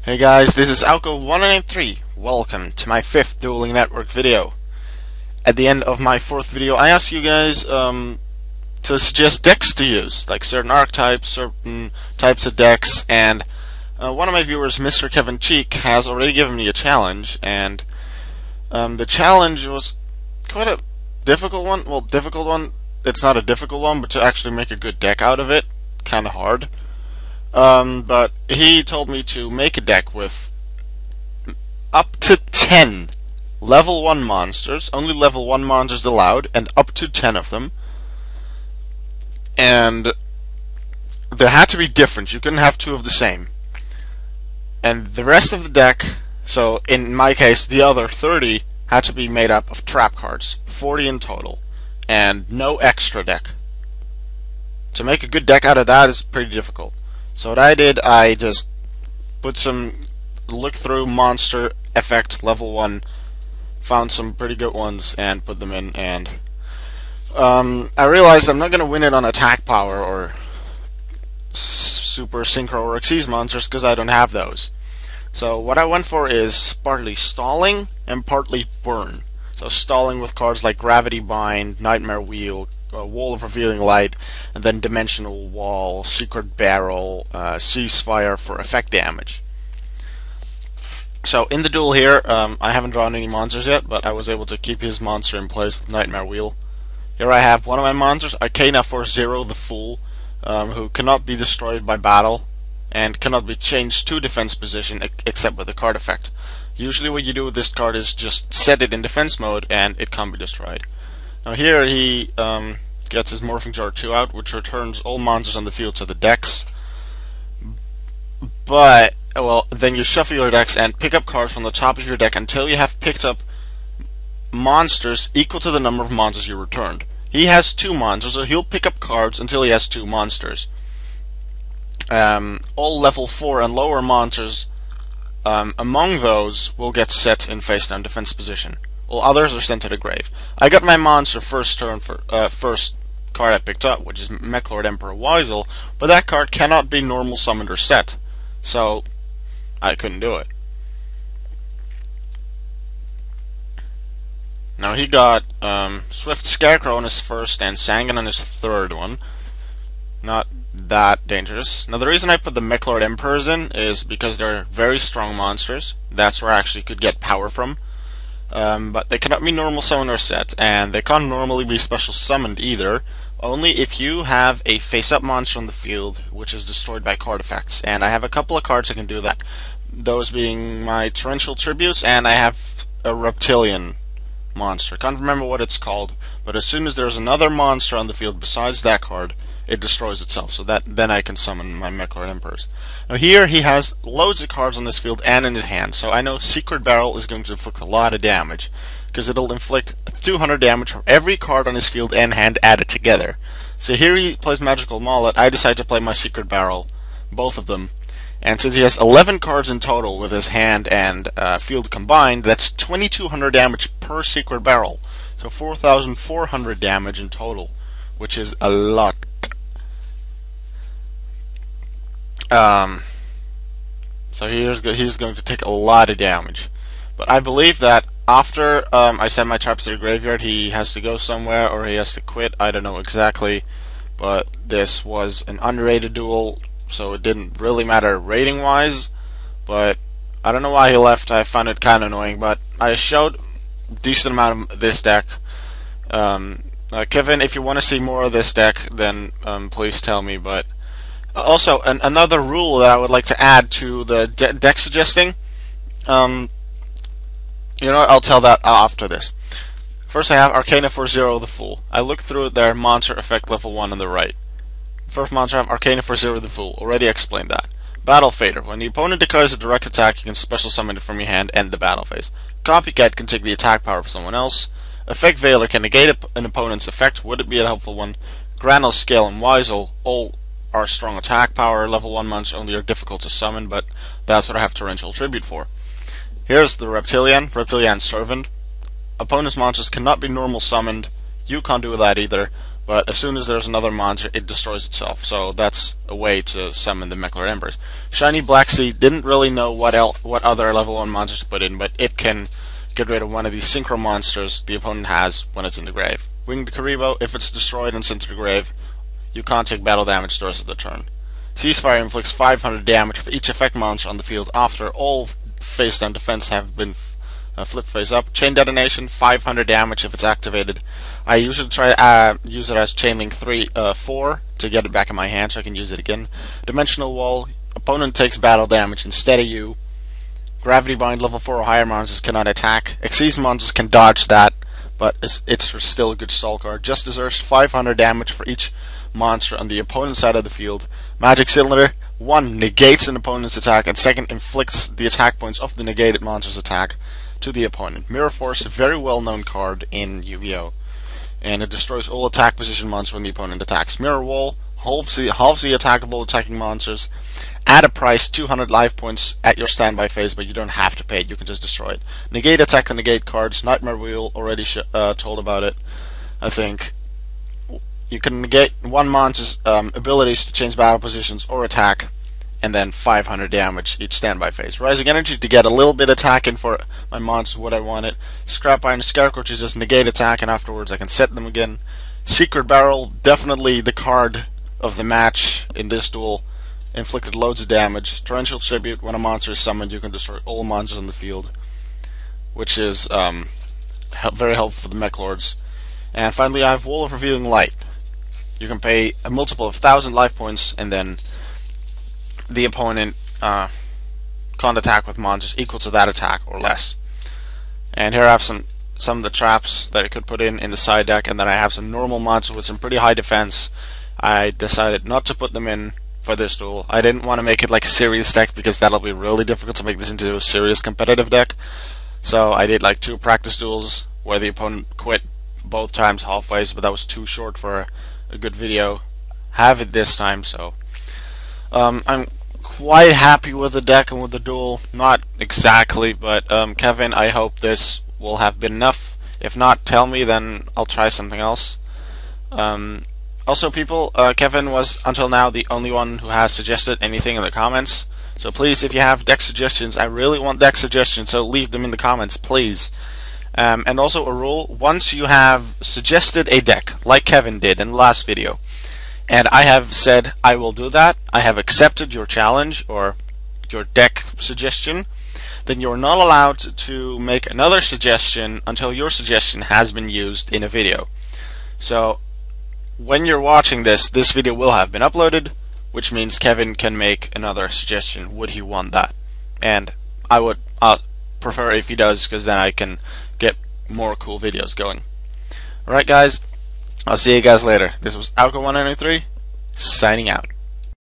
Hey guys, this is Alco1993. Welcome to my 5th Dueling Network video. At the end of my 4th video, I asked you guys to suggest decks to use, like certain archetypes, certain types of decks, and one of my viewers, MrKevinCheek, has already given me a challenge, and the challenge was quite a difficult one. Well, difficult one. It's not a difficult one, but to actually make a good deck out of it, kind of hard. But he told me to make a deck with up to 10 level 1 monsters, only level 1 monsters allowed, and up to 10 of them. And there had to be different, you couldn't have 2 of the same. And the rest of the deck, so in my case the other 30, had to be made up of trap cards, 40 in total, and no extra deck. To make a good deck out of that is pretty difficult. So what I did, I just put look through monster effect level 1, found some pretty good ones and put them in, and I realized I'm not going to win it on attack power or super synchro or Xyz monsters because I don't have those. So what I went for is partly stalling and partly burn. So stalling with cards like Gravity Bind, Nightmare Wheel, Wall of Revealing Light, and then Dimensional Wall, Secret Barrel, Ceasefire for effect damage. So in the duel here, I haven't drawn any monsters yet, but I was able to keep his monster in place with Nightmare Wheel. Here I have one of my monsters, Arcana for Zero the Fool, who cannot be destroyed by battle, and cannot be changed to defense position except with a card effect. Usually what you do with this card is just set it in defense mode and it can't be destroyed. Now here he gets his Morphing Jar 2 out, which returns all monsters on the field to the decks. But, well, then you shuffle your decks and pick up cards from the top of your deck until you have picked up monsters equal to the number of monsters you returned. He has 2 monsters, so he'll pick up cards until he has 2 monsters. All level 4 and lower monsters among those will get set in face down defense position. All others are sent to the grave. I got my monster first turn for first card I picked up, which is Mechlord Emperor Weisel, but that card cannot be normal summoned or set, so I couldn't do it. Now he got Swift Scarecrow on his first and Sangan on his third one. Not that dangerous. Now the reason I put the Mechlord Emperors in is because they're very strong monsters. That's where I actually could get power from. But they cannot be normal summoned or set, and they can't normally be special summoned either, only if you have a face-up monster on the field which is destroyed by card effects, and I have a couple of cards that can do that, those being my Torrential Tributes, and I have a Reptilian monster. Can't remember what it's called, but as soon as there's another monster on the field besides that card, it destroys itself, so then I can summon my Mechlord Emperors. Now here he has loads of cards on this field and in his hand, so I know Secret Barrel is going to inflict a lot of damage, because it'll inflict 200 damage from every card on his field and hand added together. So here he plays Magical Mallet, I decide to play my Secret Barrel, both of them, and since he has 11 cards in total with his hand and field combined, that's 2200 damage per Secret Barrel, so 4400 damage in total, which is a lot. So he's going to take a lot of damage. But I believe that after I send my traps to the graveyard, he has to go somewhere or he has to quit. I don't know exactly. But this was an unrated duel, so it didn't really matter rating-wise. But I don't know why he left. I found it kind of annoying. But I showed a decent amount of this deck. Kevin, if you want to see more of this deck, then please tell me. But also, another rule that I would like to add to the deck suggesting, you know what, I'll tell that after this. First I have Arcana for Zero the Fool. I looked through their monster effect level 1 on the right. First monster I have Arcana for Zero the Fool. Already explained that. Battle Fader. When the opponent declares a direct attack, you can special summon it from your hand and the battle phase. Copycat can take the attack power of someone else. Effect Veiler can negate an opponent's effect. Would it be a helpful one? Granel, Scale, and Weisel all are strong attack power, level 1 monsters only are difficult to summon, but that's what I have Torrential Tribute for. Here's the Reptilian Servant. Opponent's monsters cannot be normal summoned, you can't do that either, but as soon as there's another monster, it destroys itself, so that's a way to summon the McLord Embers. Shiny Black Sea didn't really know what other level 1 monsters to put in, but it can get rid of one of these synchro monsters the opponent has when it's in the grave. Winged Karibo, if it's destroyed and sent to the grave, you can't take battle damage the rest of the turn. Ceasefire inflicts 500 damage for each effect monster on the field after all face-down defense have been flipped face up. Chain Detonation, 500 damage if it's activated. I usually try to use it as Chainlink 4 to get it back in my hand so I can use it again. Dimensional Wall, opponent takes battle damage instead of you. Gravity Bind, level 4 or higher monsters cannot attack. Xyz monsters can dodge that, but it's still a good stall card. Just deserves 500 damage for each monster on the opponent's side of the field. Magic Cylinder, 1 negates an opponent's attack, and 2 inflicts the attack points of the negated monster's attack to the opponent. Mirror Force, a very well known card in Yu-Gi-Oh! And it destroys all attack position monsters when the opponent attacks. Mirror Wall, halves the attackable attacking monsters. At a price, 200 life points at your standby phase, but you don't have to pay it, you can just destroy it. Negate attack and negate cards. Nightmare Wheel, already told about it, I think. You can negate one monster's abilities to change battle positions or attack, and then 500 damage each standby phase. Rising Energy to get a little bit attack in for my monsters what I wanted. Scrap Iron Scarecrow to just negate attack, and afterwards I can set them again. Secret Barrel, definitely the card of the match in this duel. Inflicted loads of damage. Torrential Tribute, when a monster is summoned you can destroy all monsters on the field, which is very helpful for the mech lords. And finally I have Wall of Revealing Light. You can pay a multiple of 1,000 life points, and then the opponent can't attack with monsters equal to that attack or less. And here I have some of the traps that I could put in the side deck, and then I have some normal monsters with some pretty high defense. I decided not to put them in for this duel. I didn't want to make it like a serious deck because that'll be really difficult to make this into a serious competitive deck. So I did like 2 practice duels where the opponent quit both times halfway, but that was too short for a good video. Have it this time, so I'm quite happy with the deck and with the duel. Not exactly, but Kevin, I hope this will have been enough. If not, tell me, then I'll try something else. Also, people, Kevin was until now the only one who has suggested anything in the comments. So please, if you have deck suggestions, I really want deck suggestions, so leave them in the comments, please. And also a rule, once you have suggested a deck, like Kevin did in the last video, and I have said I will do that, I have accepted your challenge or your deck suggestion, then you're not allowed to make another suggestion until your suggestion has been used in a video. So when you're watching this video will have been uploaded, which means Kevin can make another suggestion would he want that. And I would prefer if he does, because then I can get more cool videos going. Alright guys, I'll see you guys later. This was Alka193, signing out.